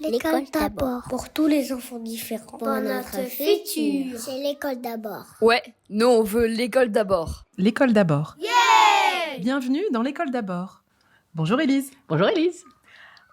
L'école d'abord. Pour tous les enfants différents. Pour notre futur. C'est l'école d'abord. Ouais, nous on veut l'école d'abord. L'école d'abord. Yeah! Bienvenue dans l'école d'abord. Bonjour Élise. Bonjour Élise.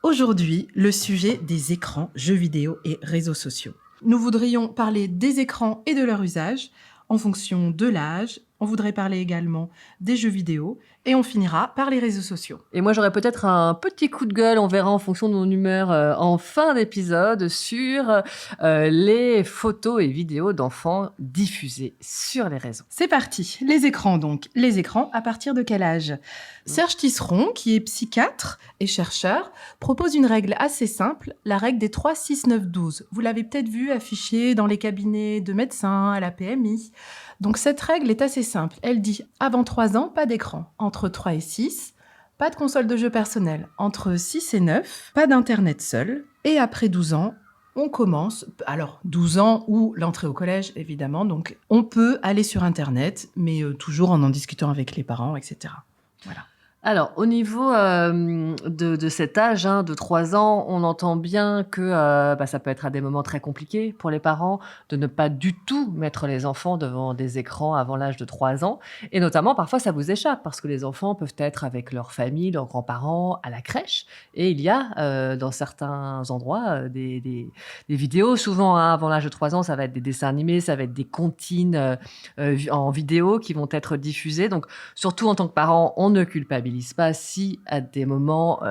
Aujourd'hui, le sujet des écrans, jeux vidéo et réseaux sociaux. Nous voudrions parler des écrans et de leur usage en fonction de l'âge. On voudrait parler également des jeux vidéo et on finira par les réseaux sociaux. Et moi, j'aurais peut-être un petit coup de gueule, on verra en fonction de mon humeur en fin d'épisode, sur les photos et vidéos d'enfants diffusées sur les réseaux. C'est parti, les écrans donc. Les écrans, à partir de quel âge ? Serge Tisseron, qui est psychiatre et chercheur, propose une règle assez simple, la règle des 3, 6, 9, 12. Vous l'avez peut-être vu affichée dans les cabinets de médecins, à la PMI. Donc cette règle est assez simple. Elle dit avant 3 ans, pas d'écran. Entre 3 et 6, pas de console de jeu personnelle. Entre 6 et 9, pas d'internet seul. Et après 12 ans, on commence. Alors 12 ans ou l'entrée au collège, évidemment. Donc on peut aller sur internet, mais toujours en discutant avec les parents, etc. Voilà. Alors, au niveau de cet âge, de 3 ans, on entend bien que ça peut être à des moments très compliqués pour les parents de ne pas du tout mettre les enfants devant des écrans avant l'âge de 3 ans. Et notamment, parfois, ça vous échappe parce que les enfants peuvent être avec leur famille, leurs grands-parents, à la crèche. Et il y a, dans certains endroits, des vidéos. Souvent, avant l'âge de 3 ans, ça va être des dessins animés, ça va être des comptines en vidéo qui vont être diffusées. Donc, surtout en tant que parent, on ne culpabilise pas si à des moments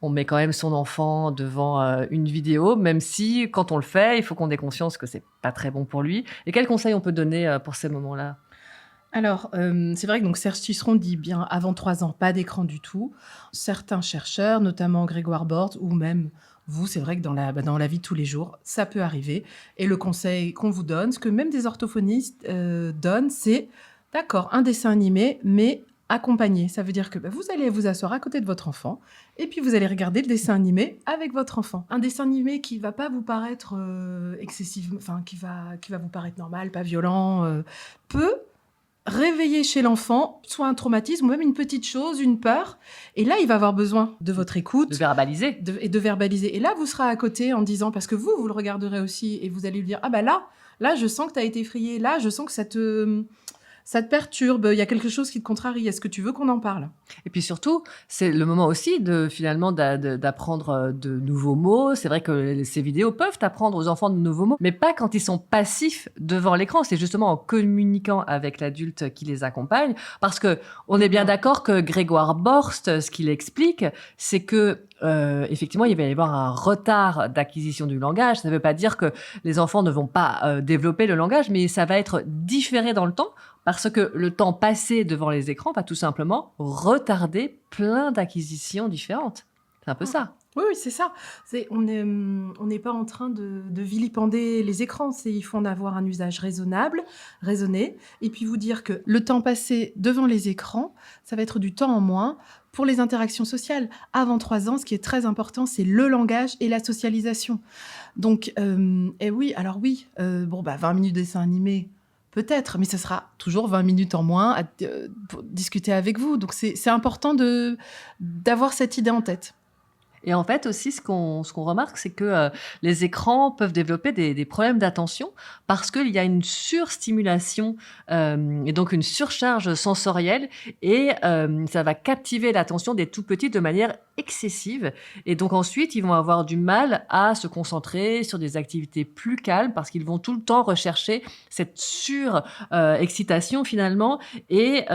on met quand même son enfant devant une vidéo, même si quand on le fait, il faut qu'on ait conscience que c'est pas très bon pour lui. Et quels conseils on peut donner pour ces moments-là ? Alors, c'est vrai que donc Serge Tisseron dit bien avant 3 ans, pas d'écran du tout. Certains chercheurs, notamment Grégoire Bort ou même vous, c'est vrai que dans la vie de tous les jours, ça peut arriver. Et le conseil qu'on vous donne, ce que même des orthophonistes donnent, c'est d'accord, un dessin animé, mais accompagné. Ça veut dire que vous allez vous asseoir à côté de votre enfant et puis vous allez regarder le dessin animé avec votre enfant. Un dessin animé qui va pas vous paraître excessif, enfin qui va vous paraître normal, pas violent, peut réveiller chez l'enfant soit un traumatisme ou même une petite chose, une peur. Et là, il va avoir besoin de votre écoute. De verbaliser. Et de verbaliser. Et là, vous serez à côté en disant, parce que vous le regarderez aussi et vous allez lui dire, ah bah là, je sens que tu as été effrayé, là, je sens que ça te perturbe, il y a quelque chose qui te contrarie, est-ce que tu veux qu'on en parle ? Et puis surtout, c'est le moment aussi d'apprendre de nouveaux mots. C'est vrai que ces vidéos peuvent apprendre aux enfants de nouveaux mots, mais pas quand ils sont passifs devant l'écran. C'est justement en communiquant avec l'adulte qui les accompagne. Parce que on est bien d'accord que Grégoire Borst, ce qu'il explique, c'est que effectivement, il va y avoir un retard d'acquisition du langage. Ça ne veut pas dire que les enfants ne vont pas développer le langage, mais ça va être différé dans le temps. Parce que le temps passé devant les écrans va tout simplement retarder plein d'acquisitions différentes. C'est un peu ça. Oui, c'est ça. On n'est pas en train de vilipender les écrans. Il faut en avoir un usage raisonné. Et puis vous dire que le temps passé devant les écrans, ça va être du temps en moins pour les interactions sociales. Avant 3 ans, ce qui est très important, c'est le langage et la socialisation. Donc, 20 minutes de dessin animé, peut-être, mais ce sera toujours 20 minutes en moins pour discuter avec vous. Donc, c'est important d'avoir cette idée en tête. Et en fait aussi, ce qu'on remarque, c'est que les écrans peuvent développer des problèmes d'attention parce qu'il y a une surstimulation et donc une surcharge sensorielle et ça va captiver l'attention des tout petits de manière excessive. Et donc ensuite, ils vont avoir du mal à se concentrer sur des activités plus calmes parce qu'ils vont tout le temps rechercher cette excitation finalement et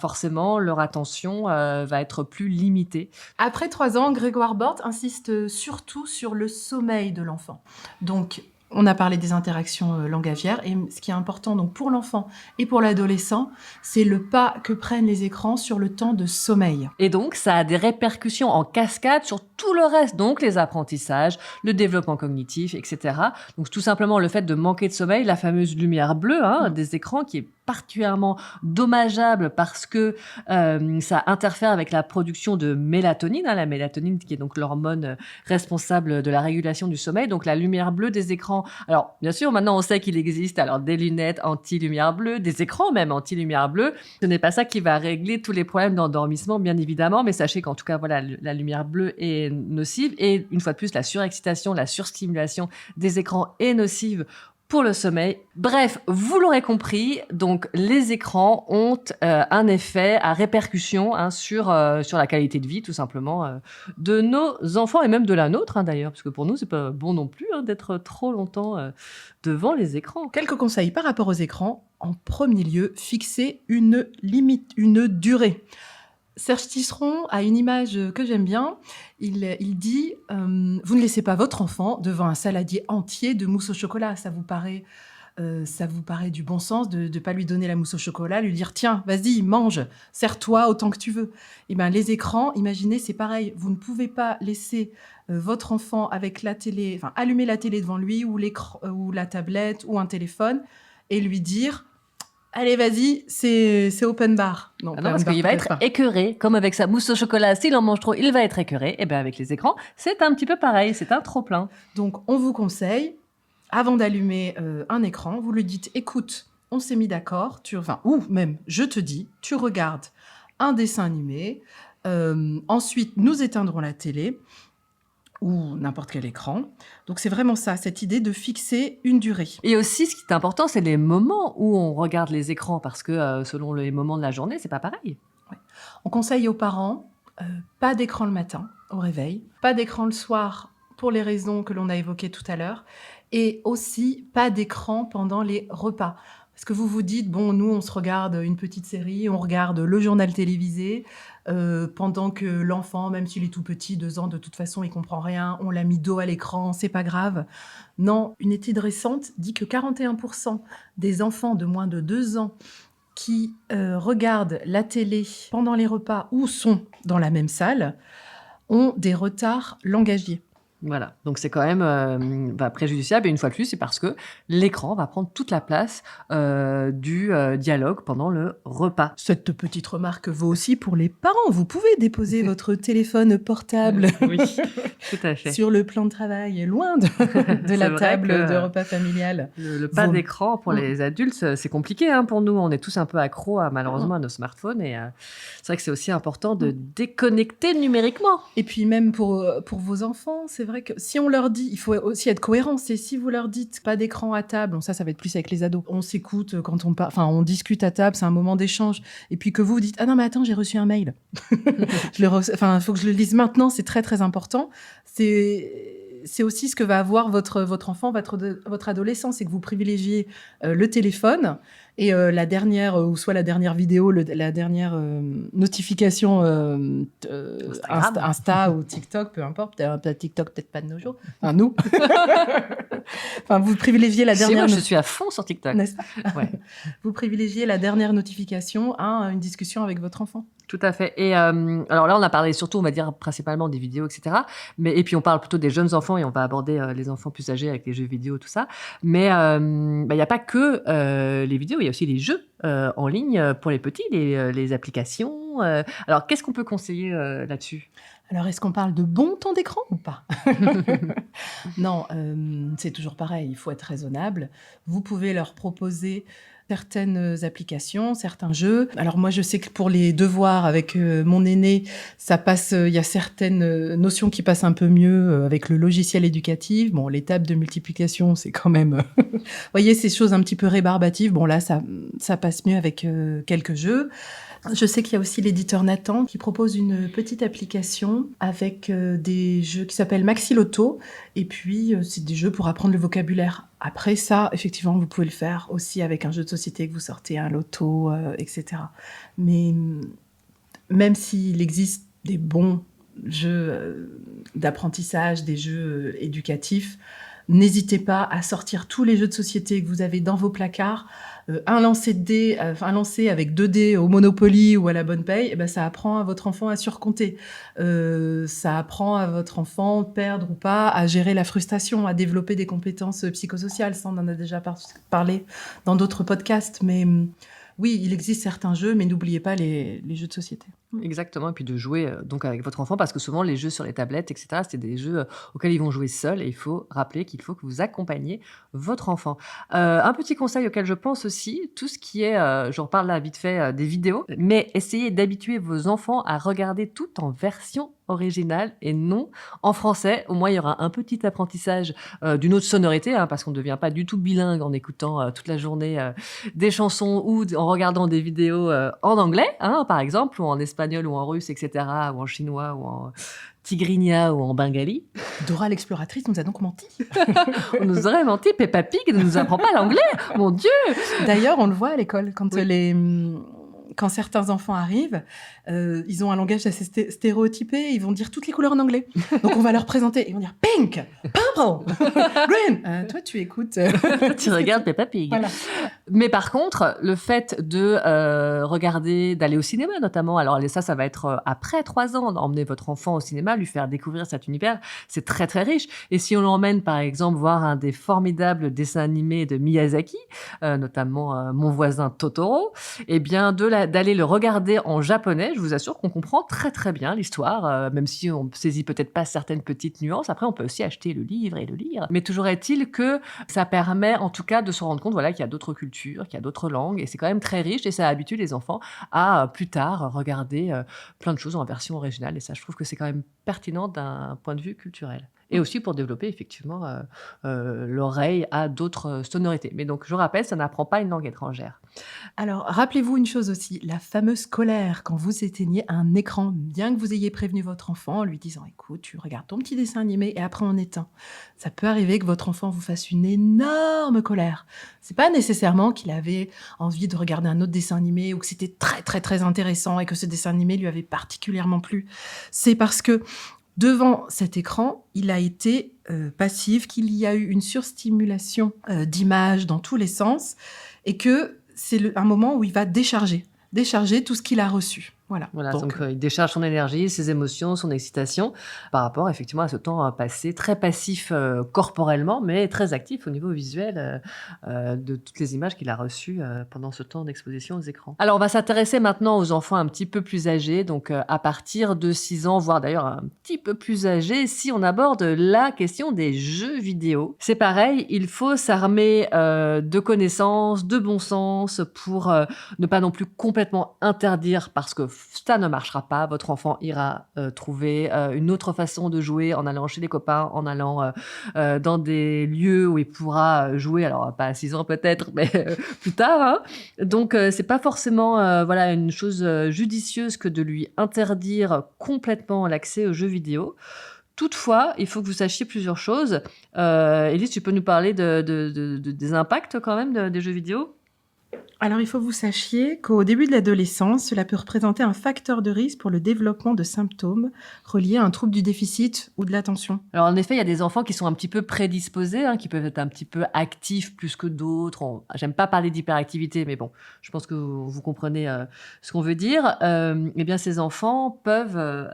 forcément leur attention va être plus limitée. Après 3 ans, Grégoire Bort insiste surtout sur le sommeil de l'enfant. Donc, on a parlé des interactions langagières et ce qui est important donc pour l'enfant et pour l'adolescent, c'est le pas que prennent les écrans sur le temps de sommeil. Et donc, ça a des répercussions en cascade sur tout le reste, donc les apprentissages, le développement cognitif, etc. Donc, tout simplement, le fait de manquer de sommeil, la fameuse lumière bleue des écrans qui est particulièrement dommageable parce que ça interfère avec la production de mélatonine, la mélatonine qui est donc l'hormone responsable de la régulation du sommeil. Donc la lumière bleue des écrans. Alors bien sûr, maintenant on sait qu'il existe alors des lunettes anti-lumière bleue, des écrans même anti-lumière bleue. Ce n'est pas ça qui va régler tous les problèmes d'endormissement, bien évidemment, mais sachez qu'en tout cas, voilà, la lumière bleue est nocive et une fois de plus, la surexcitation, la surstimulation des écrans est nocive pour le sommeil. Bref, vous l'aurez compris, donc les écrans ont un effet à répercussion sur la qualité de vie, tout simplement, de nos enfants et même de la nôtre, d'ailleurs, parce que pour nous, c'est pas bon non plus d'être trop longtemps devant les écrans. Quelques conseils par rapport aux écrans. En premier lieu, fixer une limite, une durée. Serge Tisseron a une image que j'aime bien. Il dit « Vous ne laissez pas votre enfant devant un saladier entier de mousse au chocolat. » Ça vous paraît du bon sens de ne pas lui donner la mousse au chocolat, lui dire « Tiens, vas-y, mange, sers-toi autant que tu veux. » Eh bien, les écrans, imaginez, c'est pareil. Vous ne pouvez pas laisser votre enfant avec la télé, enfin, allumer la télé devant lui ou l'écran, ou la tablette ou un téléphone et lui dire allez, vas-y, c'est open bar. Non, parce qu'il va être écœuré, comme avec sa mousse au chocolat. S'il en mange trop, il va être écœuré. Et bien, avec les écrans, c'est un petit peu pareil. C'est un trop-plein. Donc, on vous conseille, avant d'allumer un écran, vous lui dites, écoute, on s'est mis d'accord, ou même, je te dis, tu regardes un dessin animé, ensuite, nous éteindrons la télé, ou n'importe quel écran. Donc, c'est vraiment ça, cette idée de fixer une durée. Et aussi, ce qui est important, c'est les moments où on regarde les écrans, parce que selon les moments de la journée, c'est pas pareil. Ouais. On conseille aux parents, pas d'écran le matin, au réveil, pas d'écran le soir, pour les raisons que l'on a évoquées tout à l'heure, et aussi pas d'écran pendant les repas. Parce que vous vous dites, bon, nous, on se regarde une petite série, on regarde le journal télévisé, pendant que l'enfant, même s'il est tout petit, 2 ans, de toute façon, il comprend rien, on l'a mis dos à l'écran, c'est pas grave. Non, une étude récente dit que 41% des enfants de moins de 2 ans qui regardent la télé pendant les repas ou sont dans la même salle ont des retards langagiers. Voilà, donc c'est quand même préjudiciable. Et une fois de plus, c'est parce que l'écran va prendre toute la place du dialogue pendant le repas. Cette petite remarque vaut aussi pour les parents. Vous pouvez déposer votre téléphone portable oui, tout à fait. sur le plan de travail, loin de la table de repas familial. Le pas d'écran pour les adultes, c'est compliqué pour nous. On est tous un peu accros malheureusement à nos smartphones. Et c'est vrai que c'est aussi important de déconnecter numériquement. Et puis même pour vos enfants, c'est vrai que si on leur dit, il faut aussi être cohérent, c'est si vous leur dites pas d'écran à table, bon, ça va être plus avec les ados, on s'écoute quand on parle, enfin on discute à table, c'est un moment d'échange, et puis que vous dites, ah non mais attends, j'ai reçu un mail, il faut que je le lise maintenant, c'est très très important, c'est aussi ce que va avoir votre enfant, votre adolescent, c'est que vous privilégiez le téléphone et la dernière, ou soit la dernière vidéo, la dernière notification Insta ou TikTok, peu importe, peut-être TikTok, peut-être pas de nos jours, enfin nous. Enfin, vous privilégiez la dernière... Moi, je suis à fond sur TikTok. N'est-ce pas? Ouais. Vous privilégiez la dernière notification à une discussion avec votre enfant. Tout à fait. Et alors là, on a parlé surtout, on va dire, principalement des vidéos, etc. Et puis, on parle plutôt des jeunes enfants et on va aborder les enfants plus âgés avec les jeux vidéo, tout ça. Mais il n'y a pas que les vidéos, il y a aussi les jeux en ligne pour les petits, les applications. Alors, qu'est-ce qu'on peut conseiller là-dessus ? Alors, est-ce qu'on parle de bon temps d'écran ou pas? Non, c'est toujours pareil, il faut être raisonnable. Vous pouvez leur proposer certaines applications, certains jeux. Alors moi, je sais que pour les devoirs avec mon aîné, ça passe. Il y a certaines notions qui passent un peu mieux avec le logiciel éducatif. Bon, les tables de multiplication, c'est quand même... Vous voyez, ces choses un petit peu rébarbatives. Bon, là, ça passe mieux avec quelques jeux. Je sais qu'il y a aussi l'éditeur Nathan qui propose une petite application avec des jeux qui s'appellent Maxi Loto. Et puis, c'est des jeux pour apprendre le vocabulaire. Après ça, effectivement, vous pouvez le faire aussi avec un jeu de société que vous sortez, un loto, etc. Mais même s'il existe des bons jeux d'apprentissage, des jeux éducatifs, n'hésitez pas à sortir tous les jeux de société que vous avez dans vos placards. Un lancer de dés, un lancer avec 2 dés au Monopoly ou à la bonne paye, ça apprend à votre enfant à surcompter. Ça apprend à votre enfant, perdre ou pas, à gérer la frustration, à développer des compétences psychosociales. Ça, on en a déjà parlé dans d'autres podcasts. Mais oui, il existe certains jeux, mais n'oubliez pas les jeux de société. Exactement, et puis de jouer donc avec votre enfant, parce que souvent les jeux sur les tablettes, etc., c'est des jeux auxquels ils vont jouer seuls, et il faut rappeler qu'il faut que vous accompagniez votre enfant. Un petit conseil auquel je pense aussi, tout ce qui est, je reparle là vite fait des vidéos, mais essayez d'habituer vos enfants à regarder tout en version originale et non en français. Au moins, il y aura un petit apprentissage d'une autre sonorité, hein, parce qu'on ne devient pas du tout bilingue en écoutant toute la journée des chansons ou en regardant des vidéos en anglais, hein, par exemple, ou en espagnol ou en russe, etc., ou en chinois ou en tigrinya ou en bengali. Dora l'exploratrice nous a donc menti. On nous aurait menti, Peppa Pig ne nous apprend pas l'anglais, mon Dieu. D'ailleurs, on le voit à l'école, quand certains enfants arrivent, ils ont un langage assez stéréotypé, ils vont dire toutes les couleurs en anglais. Donc on va leur présenter, ils vont dire pink, purple, green. Toi, tu écoutes. Tu regardes Peppa Pig. Voilà. Mais par contre, le fait de regarder, d'aller au cinéma notamment, alors ça va être après 3 ans, d'emmener votre enfant au cinéma, lui faire découvrir cet univers, c'est très très riche. Et si on l'emmène par exemple voir un des formidables dessins animés de Miyazaki, notamment Mon voisin Totoro, eh bien d'aller le regarder en japonais, je vous assure qu'on comprend très très bien l'histoire, même si on saisit peut-être pas certaines petites nuances. Après, on peut aussi acheter le livre et le lire. Mais toujours est-il que ça permet en tout cas de se rendre compte qu'il y a d'autres cultures, qu'il y a d'autres langues, et c'est quand même très riche, et ça habitue les enfants à plus tard regarder plein de choses en version originale. Et ça, je trouve que c'est quand même pertinent d'un point de vue culturel. Et aussi pour développer effectivement l'oreille à d'autres sonorités. Mais donc, je rappelle, ça n'apprend pas une langue étrangère. Alors, rappelez-vous une chose aussi, la fameuse colère quand vous éteignez un écran, bien que vous ayez prévenu votre enfant en lui disant « Écoute, tu regardes ton petit dessin animé et après on éteint ». Ça peut arriver que votre enfant vous fasse une énorme colère. C'est pas nécessairement qu'il avait envie de regarder un autre dessin animé ou que c'était très très très intéressant et que ce dessin animé lui avait particulièrement plu. C'est parce que devant cet écran, il a été passif, qu'il y a eu une surstimulation d'images dans tous les sens et que c'est un moment où il va décharger tout ce qu'il a reçu. Voilà, donc il décharge son énergie, ses émotions, son excitation par rapport effectivement à ce temps passé très passif corporellement, mais très actif au niveau visuel de toutes les images qu'il a reçues pendant ce temps d'exposition aux écrans. Alors on va s'intéresser maintenant aux enfants un petit peu plus âgés, donc à partir de 6 ans, voire d'ailleurs un petit peu plus âgés, si on aborde la question des jeux vidéo. C'est pareil, il faut s'armer de connaissances, de bon sens pour ne pas non plus complètement interdire, parce que ça ne marchera pas. Votre enfant ira trouver une autre façon de jouer en allant chez les copains, en allant dans des lieux où il pourra jouer, alors pas à 6 ans peut-être, mais plus tard. Hein. Donc c'est pas forcément une chose judicieuse que de lui interdire complètement l'accès aux jeux vidéo. Toutefois, il faut que vous sachiez plusieurs choses. Élise, tu peux nous parler des impacts quand même des jeux vidéo ? Alors, il faut que vous sachiez qu'au début de l'adolescence, cela peut représenter un facteur de risque pour le développement de symptômes reliés à un trouble du déficit ou de l'attention. Alors, en effet, il y a des enfants qui sont un petit peu prédisposés, qui peuvent être un petit peu actifs plus que d'autres. J'aime pas parler d'hyperactivité, mais bon, je pense que vous comprenez ce qu'on veut dire. Eh bien, ces enfants peuvent...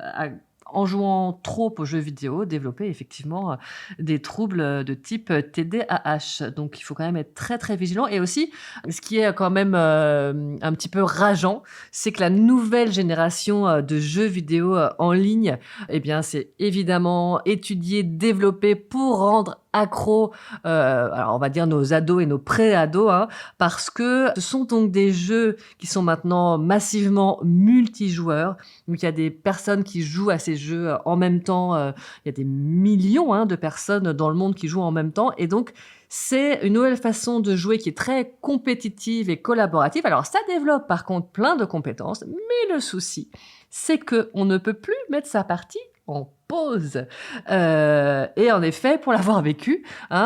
en jouant trop aux jeux vidéo, développer effectivement des troubles de type TDAH. Donc, il faut quand même être très, très vigilant. Et aussi, ce qui est quand même un petit peu rageant, c'est que la nouvelle génération de jeux vidéo en ligne, eh bien, c'est évidemment étudié, développé pour rendre accro, alors on va dire nos ados et nos pré-ados, parce que ce sont donc des jeux qui sont maintenant massivement multijoueurs. Donc il y a des personnes qui jouent à ces jeux en même temps, il y a des millions de personnes dans le monde qui jouent en même temps, et donc c'est une nouvelle façon de jouer qui est très compétitive et collaborative. Alors ça développe par contre plein de compétences, mais le souci, c'est qu'on ne peut plus mettre sa partie en pause. Et en effet, pour l'avoir vécu,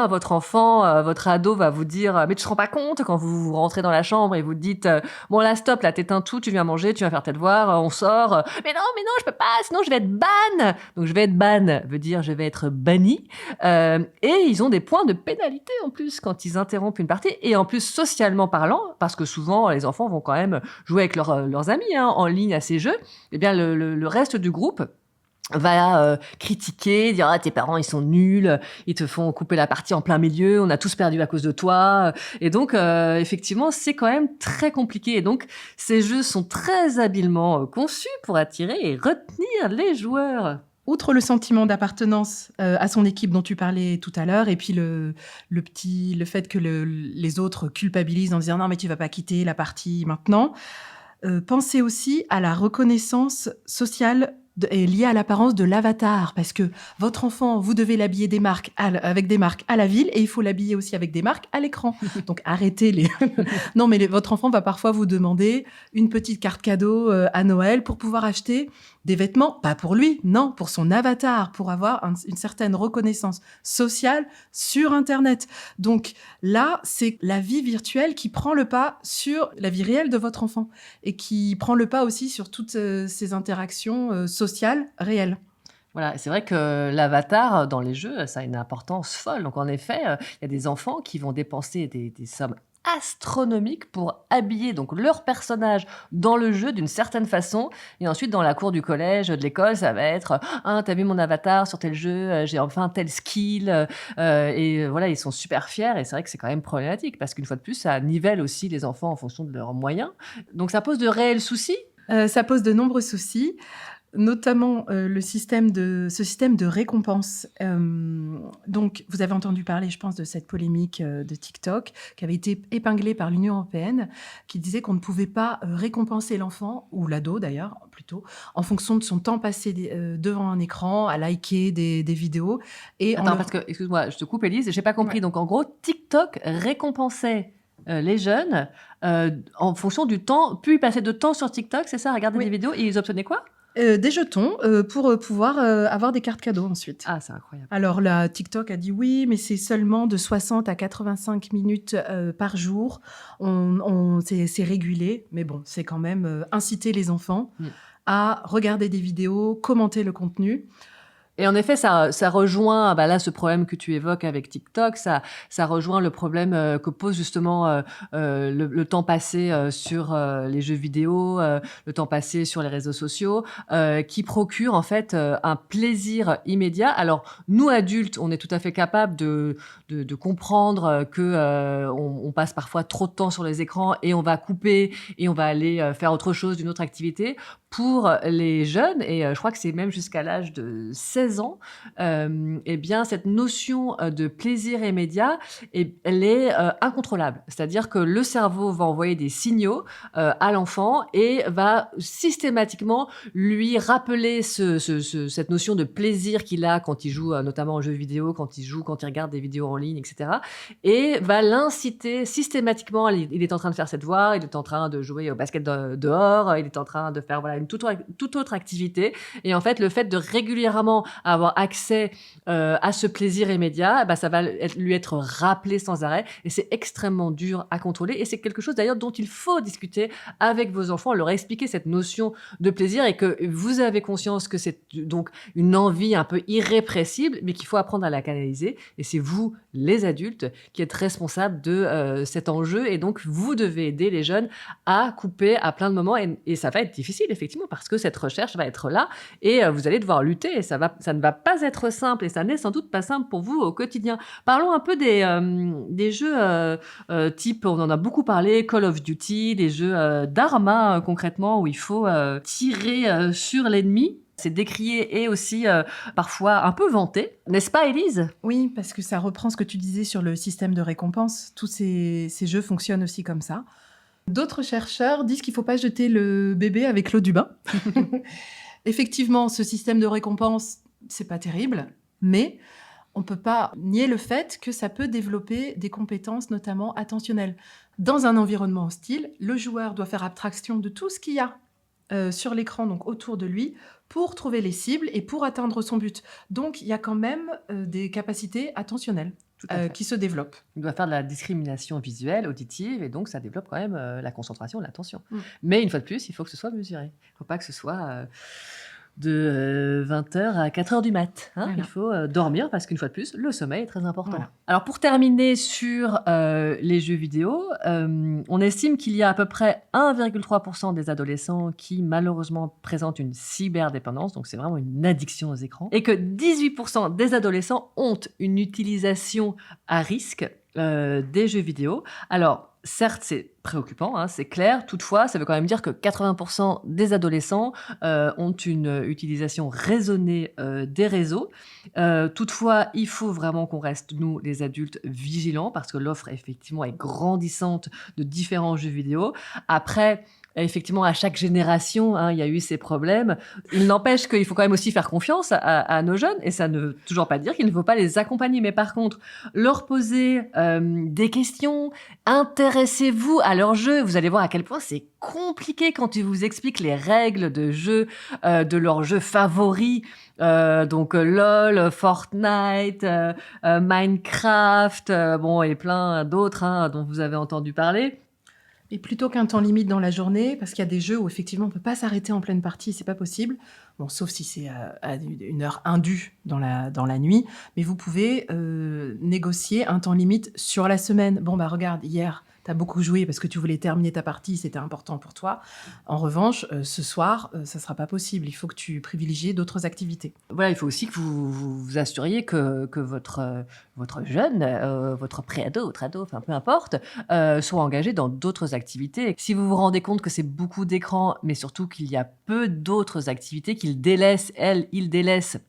votre enfant, votre ado va vous dire « Mais tu te rends pas compte quand vous rentrez dans la chambre et vous dites « Bon là, stop, là, t'éteins tout, tu viens manger, tu viens faire tes devoirs, on sort. Mais non, je peux pas, sinon je vais être ban !» Donc, je vais être ban veut dire je vais être banni. Et ils ont des points de pénalité en plus quand ils interrompent une partie. Et en plus, socialement parlant, parce que souvent, les enfants vont quand même jouer avec leurs amis en ligne à ces jeux, eh bien, le reste du groupe va critiquer, dire tes parents ils sont nuls, ils te font couper la partie en plein milieu, on a tous perdu à cause de toi. Et donc effectivement c'est quand même très compliqué. Et donc ces jeux sont très habilement conçus pour attirer et retenir les joueurs. Outre le sentiment d'appartenance à son équipe dont tu parlais tout à l'heure, et puis le fait que les autres culpabilisent en disant non mais tu vas pas quitter la partie maintenant, pensez aussi à la reconnaissance sociale est liée à l'apparence de l'avatar, parce que votre enfant, vous devez l'habiller avec des marques à la ville, et il faut l'habiller aussi avec des marques à l'écran. Donc arrêtez les... Non, mais votre enfant va parfois vous demander une petite carte cadeau à Noël pour pouvoir acheter des vêtements, pas pour lui, non, pour son avatar, pour avoir une certaine reconnaissance sociale sur Internet. Donc là, c'est la vie virtuelle qui prend le pas sur la vie réelle de votre enfant et qui prend le pas aussi sur toutes ces interactions sociales réelles. Voilà, c'est vrai que l'avatar dans les jeux, ça a une importance folle. Donc en effet, il y a des enfants qui vont dépenser des sommes astronomiques pour habiller donc leur personnage dans le jeu d'une certaine façon, et ensuite dans la cour du collège, de l'école, ça va être t'as vu mon avatar sur tel jeu, j'ai enfin tel skill, et voilà, ils sont super fiers. Et c'est vrai que c'est quand même problématique parce qu'une fois de plus ça nivelle aussi les enfants en fonction de leurs moyens, donc ça pose de réels soucis. Ça pose de nombreux soucis, notamment ce système de récompense. Donc, vous avez entendu parler, je pense, de cette polémique de TikTok qui avait été épinglée par l'Union européenne, qui disait qu'on ne pouvait pas récompenser l'enfant, ou l'ado d'ailleurs, plutôt, en fonction de son temps passé devant un écran, à liker des vidéos. Et Attends, parce que, excuse-moi, je te coupe, Élise, j'ai pas compris. Ouais. Donc, en gros, TikTok récompensait les jeunes en fonction du temps. Plus ils passaient de temps sur TikTok, c'est ça, à regarder des vidéos, et ils obtenaient quoi ? Des jetons pour pouvoir avoir des cartes cadeaux ensuite. Ah, c'est incroyable. Alors, la TikTok a dit oui, mais c'est seulement de 60 à 85 minutes par jour. C'est régulé, mais bon, c'est quand même inciter les enfants à regarder des vidéos, commenter le contenu. Et en effet, ça rejoint là ce problème que tu évoques avec TikTok, ça rejoint le problème que pose justement le temps passé sur les jeux vidéo, le temps passé sur les réseaux sociaux, qui procure en fait un plaisir immédiat. Alors nous adultes, on est tout à fait capable de comprendre que on passe parfois trop de temps sur les écrans et on va couper et on va aller faire autre chose, d'une autre activité. Pour les jeunes, et je crois que c'est même jusqu'à l'âge de 16 ans, eh bien, cette notion de plaisir immédiat, elle est incontrôlable. C'est-à-dire que le cerveau va envoyer des signaux à l'enfant et va systématiquement lui rappeler cette notion de plaisir qu'il a quand il joue notamment aux jeux vidéo, quand il regarde des vidéos en ligne, etc. Et va l'inciter systématiquement. Il est en train de faire ses devoirs, il est en train de jouer au basket dehors, il est en train de faire une toute autre activité. Et en fait, le fait de régulièrement avoir accès à ce plaisir immédiat, ça va lui être rappelé sans arrêt. Et c'est extrêmement dur à contrôler. Et c'est quelque chose d'ailleurs dont il faut discuter avec vos enfants, leur expliquer cette notion de plaisir et que vous avez conscience que c'est donc une envie un peu irrépressible, mais qu'il faut apprendre à la canaliser. Et c'est vous, les adultes, qui êtes responsables de cet enjeu. Et donc, vous devez aider les jeunes à couper à plein de moments. Et ça va être difficile, effectivement, parce que cette recherche va être là et vous allez devoir lutter. Et ça ne va pas être simple, et ça n'est sans doute pas simple pour vous au quotidien. Parlons un peu des jeux type, on en a beaucoup parlé, Call of Duty, des jeux d'armes, concrètement, où il faut tirer sur l'ennemi. C'est décrié et aussi parfois un peu vanté. N'est-ce pas, Élise ? Oui, parce que ça reprend ce que tu disais sur le système de récompense. Tous ces jeux fonctionnent aussi comme ça. D'autres chercheurs disent qu'il ne faut pas jeter le bébé avec l'eau du bain. Effectivement, ce système de récompense, c'est pas terrible, mais on ne peut pas nier le fait que ça peut développer des compétences, notamment attentionnelles. Dans un environnement hostile, le joueur doit faire abstraction de tout ce qu'il y a sur l'écran, donc autour de lui, pour trouver les cibles et pour atteindre son but. Donc, il y a quand même des capacités attentionnelles qui se développent. Il doit faire de la discrimination visuelle, auditive, et donc ça développe quand même la concentration, l'attention. Mais une fois de plus, il faut que ce soit mesuré. Il ne faut pas que ce soit de 20h à 4h du mat. Voilà. Il faut dormir parce qu'une fois de plus, le sommeil est très important. Voilà. Alors pour terminer sur les jeux vidéo, on estime qu'il y a à peu près 1,3% des adolescents qui malheureusement présentent une cyberdépendance, donc c'est vraiment une addiction aux écrans, et que 18% des adolescents ont une utilisation à risque des jeux vidéo. Alors, certes, c'est préoccupant, hein, c'est clair. Toutefois, ça veut quand même dire que 80% des adolescents ont une utilisation raisonnée des réseaux. Toutefois, il faut vraiment qu'on reste, nous, les adultes, vigilants parce que l'offre, effectivement, est grandissante de différents jeux vidéo. Après, effectivement, à chaque génération, hein, il y a eu ces problèmes. Il n'empêche qu'il faut quand même aussi faire confiance à nos jeunes, et ça ne veut toujours pas dire qu'il ne faut pas les accompagner. Mais par contre, leur poser des questions, intéressez-vous à leur jeu. Vous allez voir à quel point c'est compliqué quand ils vous expliquent les règles de jeu, de leur jeu favori. Donc LOL, Fortnite, Minecraft, bon, et plein d'autres hein, dont vous avez entendu parler. Et plutôt qu'un temps limite dans la journée, parce qu'il y a des jeux où effectivement on peut pas s'arrêter en pleine partie, c'est pas possible. Bon, sauf si c'est à une heure indue dans la nuit, mais vous pouvez négocier un temps limite sur la semaine. Bon bah regarde, hier tu as beaucoup joué parce que tu voulais terminer ta partie, c'était important pour toi. En revanche, ce soir, ça sera pas possible. Il faut que tu privilégies d'autres activités. Voilà, il faut aussi que vous assuriez que votre jeune, votre pré-ado, votre ado, enfin peu importe, soit engagé dans d'autres activités. Si vous vous rendez compte que c'est beaucoup d'écran, mais surtout qu'il y a peu d'autres activités, il délaisse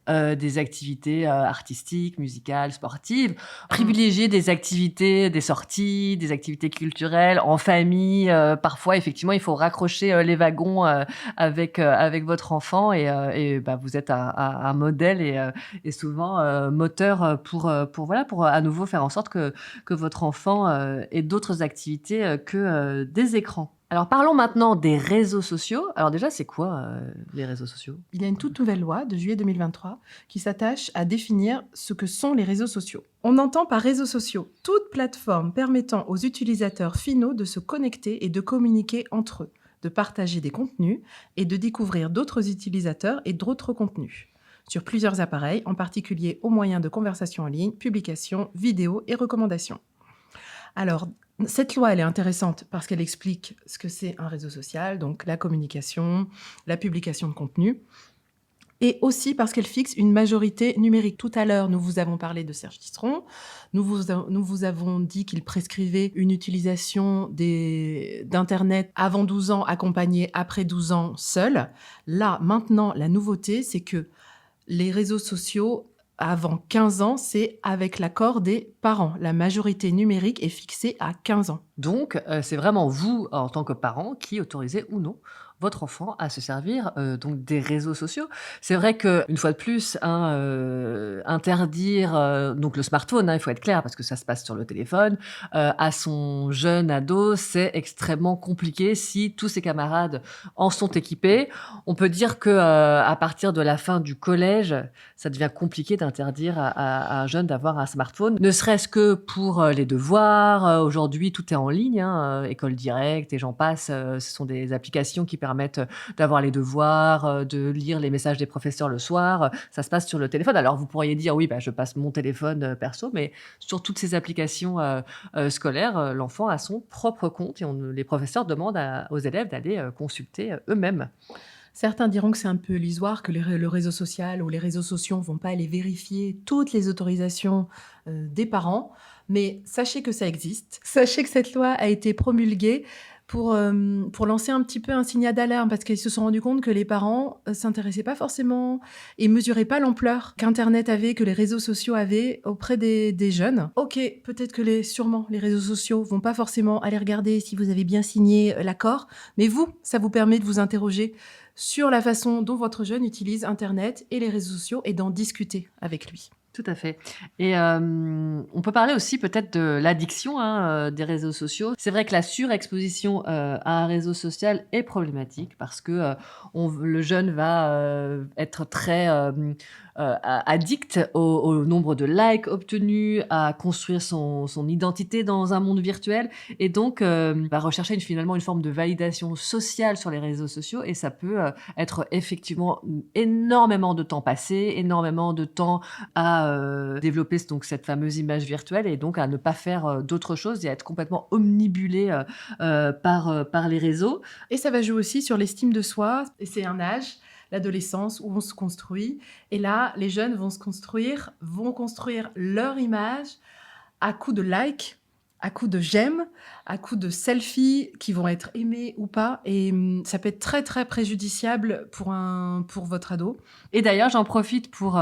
des activités artistiques, musicales, sportives, privilégier des activités, des sorties, des activités culturelles, en famille. Parfois, effectivement, il faut raccrocher les wagons avec votre enfant et bah, vous êtes un modèle et souvent moteur pour à nouveau faire en sorte que votre enfant ait d'autres activités que des écrans. Alors parlons maintenant des réseaux sociaux. Alors déjà, c'est quoi les réseaux sociaux ? Il y a une toute nouvelle loi de juillet 2023 qui s'attache à définir ce que sont les réseaux sociaux. On entend par réseaux sociaux toute plateforme permettant aux utilisateurs finaux de se connecter et de communiquer entre eux, de partager des contenus et de découvrir d'autres utilisateurs et d'autres contenus sur plusieurs appareils, en particulier au moyen de conversations en ligne, publications, vidéos et recommandations. Alors, cette loi, elle est intéressante parce qu'elle explique ce que c'est un réseau social, donc la communication, la publication de contenu, et aussi parce qu'elle fixe une majorité numérique. Tout à l'heure, nous vous avons parlé de Serge Tisseron, nous vous avons dit qu'il prescrivait une utilisation d'Internet avant 12 ans, accompagnée après 12 ans, seul. Là, maintenant, la nouveauté, c'est que les réseaux sociaux, avant 15 ans, c'est avec l'accord des parents. La majorité numérique est fixée à 15 ans. Donc, c'est vraiment vous, en tant que parent, qui autorisez ou non votre enfant à se servir donc des réseaux sociaux. C'est vrai qu'une fois de plus, interdire donc le smartphone, il faut être clair, parce que ça se passe sur le téléphone, à son jeune ado, c'est extrêmement compliqué si tous ses camarades en sont équipés. On peut dire que à partir de la fin du collège, ça devient compliqué d'interdire à un jeune d'avoir un smartphone, ne serait-ce que pour les devoirs. Aujourd'hui, tout est en ligne, École Directe et j'en passe. Ce sont des applications qui permettent d'avoir les devoirs, de lire les messages des professeurs le soir. Ça se passe sur le téléphone. Alors, vous pourriez dire, oui, je passe mon téléphone perso, mais sur toutes ces applications scolaires, l'enfant a son propre compte et les professeurs demandent aux élèves d'aller consulter eux-mêmes. Certains diront que c'est un peu illusoire, que le réseau social ou les réseaux sociaux ne vont pas aller vérifier toutes les autorisations des parents, mais sachez que ça existe. Sachez que cette loi a été promulguée pour lancer un petit peu un signal d'alarme, parce qu'ils se sont rendus compte que les parents s'intéressaient pas forcément et mesuraient pas l'ampleur qu'Internet avait, que les réseaux sociaux avaient auprès des jeunes. Ok, peut-être que sûrement les réseaux sociaux vont pas forcément aller regarder si vous avez bien signé l'accord, mais vous, ça vous permet de vous interroger sur la façon dont votre jeune utilise Internet et les réseaux sociaux et d'en discuter avec lui. Tout à fait. Et on peut parler aussi peut-être de l'addiction des réseaux sociaux. C'est vrai que la surexposition à un réseau social est problématique parce que le jeune va être très addict au nombre de likes obtenus, à construire son identité dans un monde virtuel, et donc va rechercher finalement une forme de validation sociale sur les réseaux sociaux, et ça peut être effectivement énormément de temps passé, énormément de temps à développer donc cette fameuse image virtuelle, et donc à ne pas faire d'autres choses et à être complètement omnibulé par les réseaux. Et ça va jouer aussi sur l'estime de soi. Et c'est un âge, l'adolescence, où on se construit. Et là, les jeunes vont construire leur image à coups de likes, à coups de j'aime, à coups de selfies qui vont être aimés ou pas. Et ça peut être très, très préjudiciable pour votre ado. Et d'ailleurs, j'en profite pour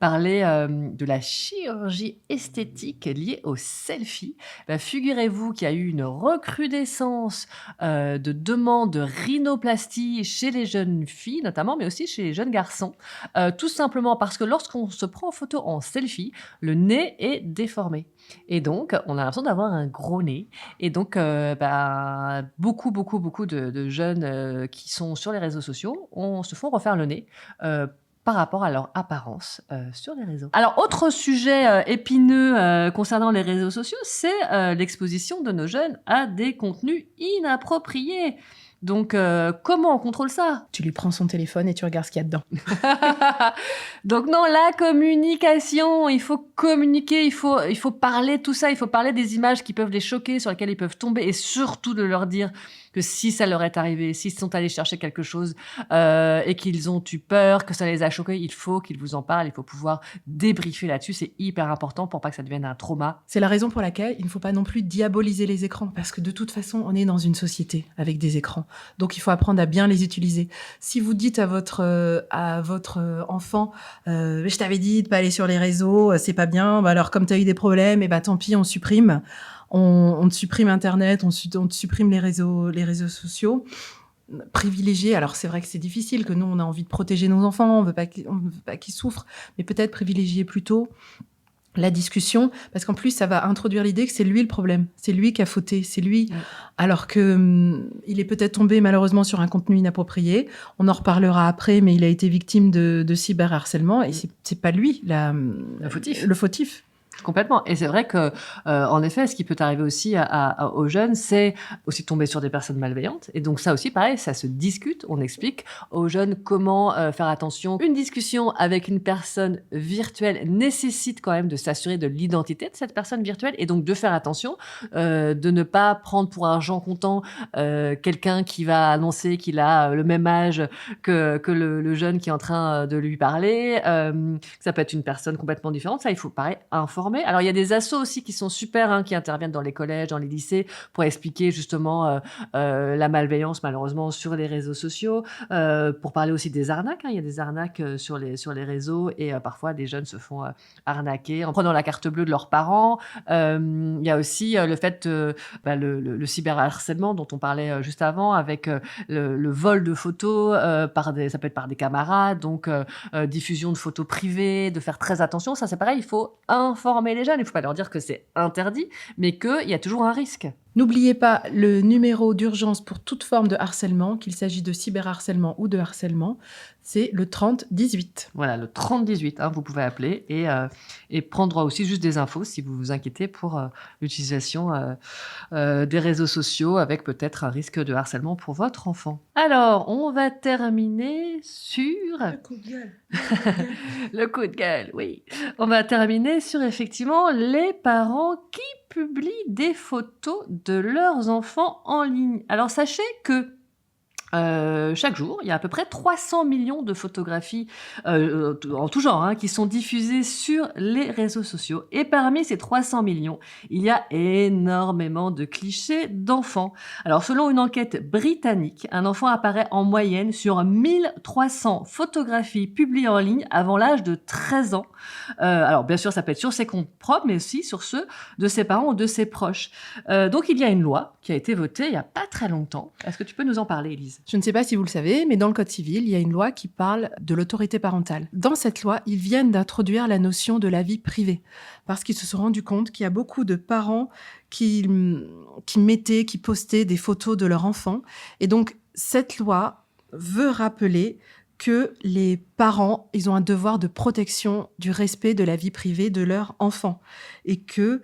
parler de la chirurgie esthétique liée aux selfies. Figurez-vous qu'il y a eu une recrudescence de demandes de rhinoplastie chez les jeunes filles, notamment, mais aussi chez les jeunes garçons. Tout simplement parce que lorsqu'on se prend en photo en selfie, le nez est déformé. Et donc, on a l'impression d'avoir un gros nez. Et donc, beaucoup de jeunes qui sont sur les réseaux sociaux se font refaire le nez par rapport à leur apparence sur les réseaux. Alors, autre sujet épineux concernant les réseaux sociaux, c'est l'exposition de nos jeunes à des contenus inappropriés. Donc, comment on contrôle ça? Tu lui prends son téléphone et tu regardes ce qu'il y a dedans. Donc non, la communication, il faut communiquer, il faut parler de tout ça, il faut parler des images qui peuvent les choquer, sur lesquelles ils peuvent tomber, et surtout de leur dire que si ça leur est arrivé, s'ils sont allés chercher quelque chose et qu'ils ont eu peur, que ça les a choqués, il faut qu'ils vous en parlent, il faut pouvoir débriefer là-dessus, c'est hyper important pour pas que ça devienne un trauma. C'est la raison pour laquelle il ne faut pas non plus diaboliser les écrans, parce que de toute façon, on est dans une société avec des écrans. Donc, il faut apprendre à bien les utiliser. Si vous dites à votre enfant, je t'avais dit de pas aller sur les réseaux, c'est pas bien, alors comme tu as eu des problèmes, tant pis, on supprime. On te supprime Internet, on te supprime les réseaux sociaux. Privilégier, alors c'est vrai que c'est difficile, que nous, on a envie de protéger nos enfants, on veut pas qu'ils souffrent, mais peut-être privilégier plutôt la discussion, parce qu'en plus, ça va introduire l'idée que c'est lui le problème, c'est lui qui a fauté, c'est lui, alors que il est peut-être tombé malheureusement sur un contenu inapproprié, on en reparlera après, mais il a été victime de cyberharcèlement, et c'est pas lui le fautif. Complètement. Et c'est vrai que, en effet, ce qui peut arriver aussi aux jeunes, c'est aussi tomber sur des personnes malveillantes. Et donc ça aussi, pareil, ça se discute. On explique aux jeunes comment faire attention. Une discussion avec une personne virtuelle nécessite quand même de s'assurer de l'identité de cette personne virtuelle, et donc de faire attention, de ne pas prendre pour argent comptant quelqu'un qui va annoncer qu'il a le même âge que le jeune qui est en train de lui parler. Ça peut être une personne complètement différente. Ça, il faut pareil informer. Alors, il y a des assos aussi qui sont super, qui interviennent dans les collèges, dans les lycées, pour expliquer justement la malveillance, malheureusement, sur les réseaux sociaux, pour parler aussi des arnaques. Il y a des arnaques sur les réseaux, et parfois, des jeunes se font arnaquer en prenant la carte bleue de leurs parents. Il y a aussi le fait, le cyberharcèlement dont on parlait juste avant, avec le vol de photos, ça peut être par des camarades, donc diffusion de photos privées, de faire très attention. Ça, c'est pareil, il faut informer les jeunes, il ne faut pas leur dire que c'est interdit, mais qu'il y a toujours un risque. N'oubliez pas le numéro d'urgence pour toute forme de harcèlement, qu'il s'agit de cyberharcèlement ou de harcèlement, c'est le 3018. Voilà, le 3018, vous pouvez appeler et prendre aussi juste des infos si vous vous inquiétez pour l'utilisation des réseaux sociaux, avec peut-être un risque de harcèlement pour votre enfant. Alors, on va terminer sur... Le coup de gueule. Le coup de gueule, oui. On va terminer sur effectivement les parents qui publient des photos de leurs enfants en ligne. Alors, sachez que chaque jour, il y a à peu près 300 millions de photographies en tout genre qui sont diffusées sur les réseaux sociaux. Et parmi ces 300 millions, il y a énormément de clichés d'enfants. Alors, selon une enquête britannique, un enfant apparaît en moyenne sur 1300 photographies publiées en ligne avant l'âge de 13 ans. Alors, bien sûr, ça peut être sur ses comptes propres, mais aussi sur ceux de ses parents ou de ses proches. Donc, il y a une loi qui a été votée il n'y a pas très longtemps. Est-ce que tu peux nous en parler, Élise ? Je ne sais pas si vous le savez, mais dans le Code civil, il y a une loi qui parle de l'autorité parentale. Dans cette loi, ils viennent d'introduire la notion de la vie privée, parce qu'ils se sont rendus compte qu'il y a beaucoup de parents qui postaient des photos de leurs enfants. Et donc, cette loi veut rappeler que les parents, ils ont un devoir de protection du respect de la vie privée de leur enfant et que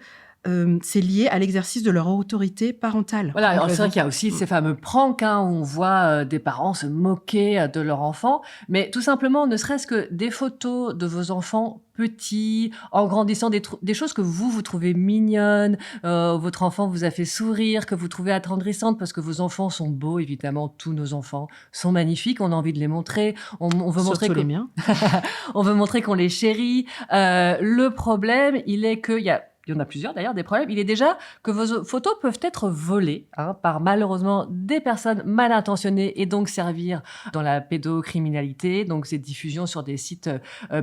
c'est lié à l'exercice de leur autorité parentale. Voilà, alors c'est vrai qu'il y a aussi ces fameux pranks où on voit des parents se moquer de leur enfant, mais tout simplement, ne serait-ce que des photos de vos enfants petits, en grandissant, des choses que vous trouvez mignonnes, votre enfant vous a fait sourire, que vous trouvez attendrissantes, parce que vos enfants sont beaux, évidemment, tous nos enfants sont magnifiques, on a envie de les montrer, on veut montrer Surtout les miens. on veut montrer qu'on les chérit. Le problème, il est qu'il y en a plusieurs d'ailleurs, des problèmes. Il est déjà que vos photos peuvent être volées par malheureusement des personnes mal intentionnées et donc servir dans la pédocriminalité, donc ces diffusions sur des sites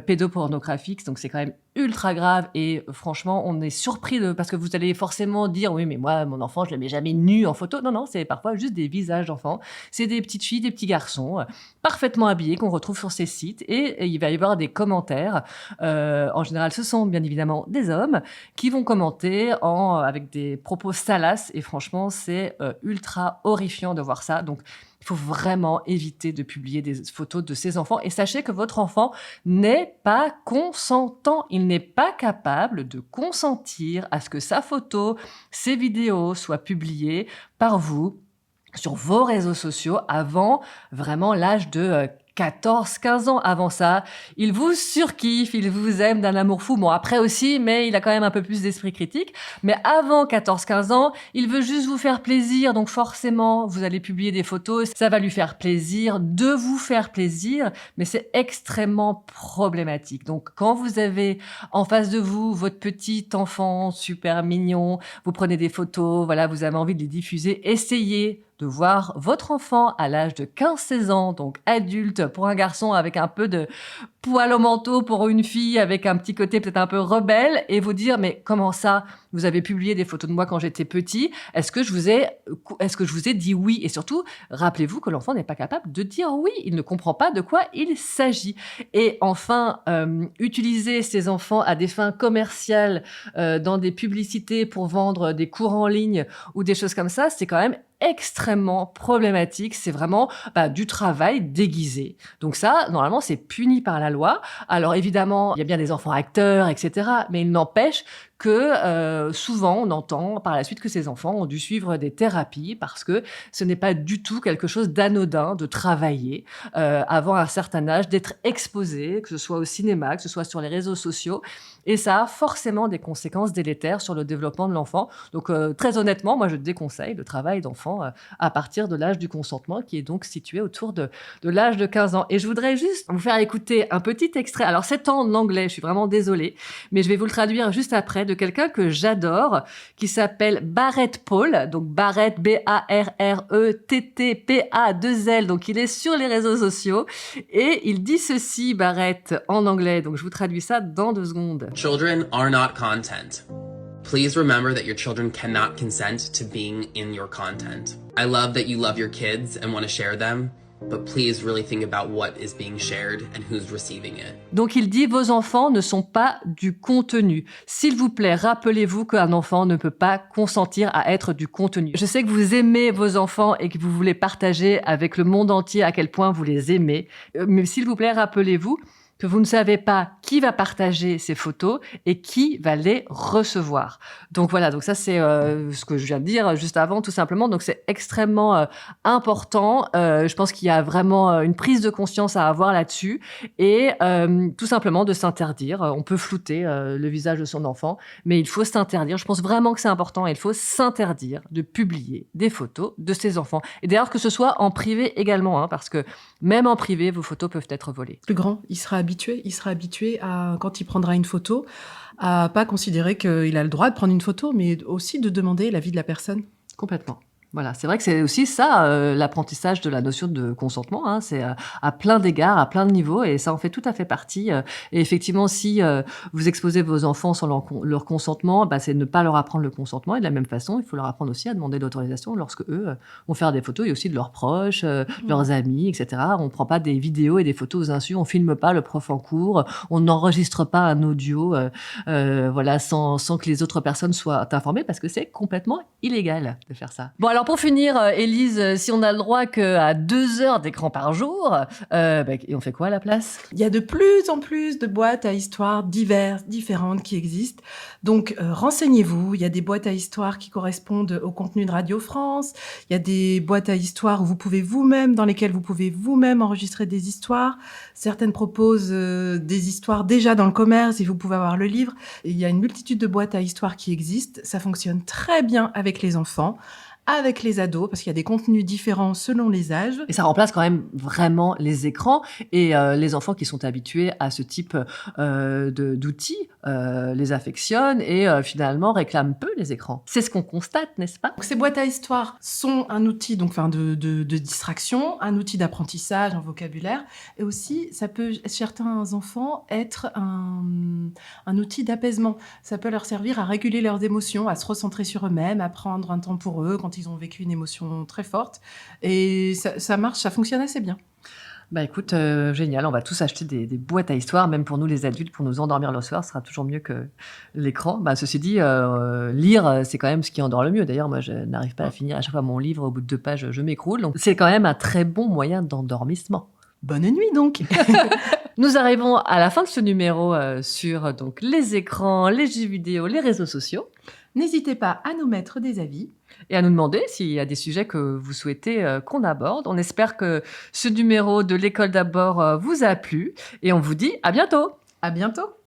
pédopornographiques. Donc c'est quand même ultra grave et franchement, on est surpris parce que vous allez forcément dire oui, mais moi, mon enfant, je le mets jamais nu en photo. Non, c'est parfois juste des visages d'enfants. C'est des petites filles, des petits garçons parfaitement habillés qu'on retrouve sur ces sites et il va y avoir des commentaires. En général, ce sont bien évidemment des hommes qui vont commenter avec des propos salaces et franchement, c'est ultra horrifiant de voir ça. Donc, il faut vraiment éviter de publier des photos de ses enfants. Et sachez que votre enfant n'est pas consentant. Il n'est pas capable de consentir à ce que sa photo, ses vidéos soient publiées par vous sur vos réseaux sociaux avant vraiment l'âge de 14-15 ans. Avant ça, il vous surkiffe, il vous aime d'un amour fou. Bon, après aussi, mais il a quand même un peu plus d'esprit critique. Mais avant 14-15 ans, il veut juste vous faire plaisir. Donc forcément, vous allez publier des photos. Ça va lui faire plaisir de vous faire plaisir. Mais c'est extrêmement problématique. Donc quand vous avez en face de vous votre petit enfant super mignon, vous prenez des photos, voilà, vous avez envie de les diffuser, essayez de voir votre enfant à l'âge de 15-16 ans, donc adulte pour un garçon avec un peu de poil au manteau, pour une fille avec un petit côté peut-être un peu rebelle, et vous dire mais comment ça, vous avez publié des photos de moi quand j'étais petit, est-ce que je vous ai dit oui? Et surtout, rappelez-vous que l'enfant n'est pas capable de dire oui, il ne comprend pas de quoi il s'agit. Et enfin, utiliser ces enfants à des fins commerciales dans des publicités pour vendre des cours en ligne ou des choses comme ça, c'est quand même extrêmement problématique. C'est vraiment du travail déguisé. Donc ça, normalement, c'est puni par la loi. Alors évidemment, il y a bien des enfants acteurs, etc. Mais il n'empêche que souvent, on entend par la suite que ces enfants ont dû suivre des thérapies parce que ce n'est pas du tout quelque chose d'anodin de travailler avant un certain âge, d'être exposé, que ce soit au cinéma, que ce soit sur les réseaux sociaux. Et ça a forcément des conséquences délétères sur le développement de l'enfant. Donc très honnêtement, moi je déconseille le travail d'enfant à partir de l'âge du consentement qui est donc situé autour de l'âge de 15 ans. Et je voudrais juste vous faire écouter un petit extrait. Alors c'est en anglais, je suis vraiment désolée, mais je vais vous le traduire juste après, de quelqu'un que j'adore, qui s'appelle Barrett Paul, donc Barrett, B-A-R-R-E-T-T-P-A-2-L, donc il est sur les réseaux sociaux, et il dit ceci, Barrett, en anglais, donc je vous traduis ça dans 2 secondes. Children are not content. Please remember that your children cannot consent to being in your content. I love that you love your kids and want to share them, but please really think about what is being shared and who's receiving it. Donc il dit, vos enfants ne sont pas du contenu. S'il vous plaît, rappelez-vous qu'un enfant ne peut pas consentir à être du contenu. Je sais que vous aimez vos enfants et que vous voulez partager avec le monde entier à quel point vous les aimez, mais s'il vous plaît, rappelez-vous que vous ne savez pas qui va partager ces photos et qui va les recevoir. Donc voilà, donc ça c'est ce que je viens de dire juste avant, tout simplement. Donc c'est extrêmement important. Je pense qu'il y a vraiment une prise de conscience à avoir là-dessus et tout simplement de s'interdire. On peut flouter le visage de son enfant, mais il faut s'interdire. Je pense vraiment que c'est important. Il faut s'interdire de publier des photos de ses enfants. Et d'ailleurs que ce soit en privé également, parce que même en privé, vos photos peuvent être volées. Plus grand, il sera habitué à, quand il prendra une photo, à pas considérer qu'il a le droit de prendre une photo, mais aussi de demander l'avis de la personne. Complètement. Voilà, c'est vrai que c'est aussi ça, l'apprentissage de la notion de consentement, c'est à plein d'égards, à plein de niveaux, et ça en fait tout à fait partie. Et effectivement, si vous exposez vos enfants sans leur consentement, c'est ne pas leur apprendre le consentement. Et de la même façon, il faut leur apprendre aussi à demander l'autorisation lorsque eux vont faire des photos, et aussi de leurs proches, leurs amis, etc. On prend pas des vidéos et des photos aux insus, on filme pas le prof en cours, on n'enregistre pas un audio, voilà, sans que les autres personnes soient informées, parce que c'est complètement illégal de faire ça. Bon, alors alors pour finir, Élise, si on a le droit qu'à 2 heures d'écran par jour, et on fait quoi à la place? Il y a de plus en plus de boîtes à histoires différentes qui existent. Donc, renseignez-vous. Il y a des boîtes à histoires qui correspondent au contenu de Radio France. Il y a des boîtes à histoires dans lesquelles vous pouvez vous-même enregistrer des histoires. Certaines proposent des histoires déjà dans le commerce et vous pouvez avoir le livre. Et il y a une multitude de boîtes à histoires qui existent. Ça fonctionne très bien avec les enfants, avec les ados, parce qu'il y a des contenus différents selon les âges. Et ça remplace quand même vraiment les écrans et les enfants qui sont habitués à ce type d'outils les affectionnent et finalement réclament peu les écrans. C'est ce qu'on constate, n'est-ce pas? Donc, ces boîtes à histoires sont un outil de distraction, un outil d'apprentissage, un vocabulaire, et aussi, ça peut, chez certains enfants, être un outil d'apaisement. Ça peut leur servir à réguler leurs émotions, à se recentrer sur eux-mêmes, à prendre un temps pour eux quand ils ont vécu une émotion très forte. Et ça marche, ça fonctionne assez bien. Bah écoute, génial, on va tous acheter des boîtes à histoires, même pour nous les adultes, pour nous endormir le soir, ce sera toujours mieux que l'écran. Bah ceci dit, lire, c'est quand même ce qui endort le mieux. D'ailleurs, moi, je n'arrive pas à finir à chaque fois mon livre, au bout de 2 pages, je m'écroule. Donc c'est quand même un très bon moyen d'endormissement. Bonne nuit donc. Nous arrivons à la fin de ce numéro sur donc les écrans, les jeux vidéo, les réseaux sociaux. N'hésitez pas à nous mettre des avis. Et à nous demander s'il y a des sujets que vous souhaitez qu'on aborde. On espère que ce numéro de l'école d'abord vous a plu et on vous dit à bientôt. À bientôt.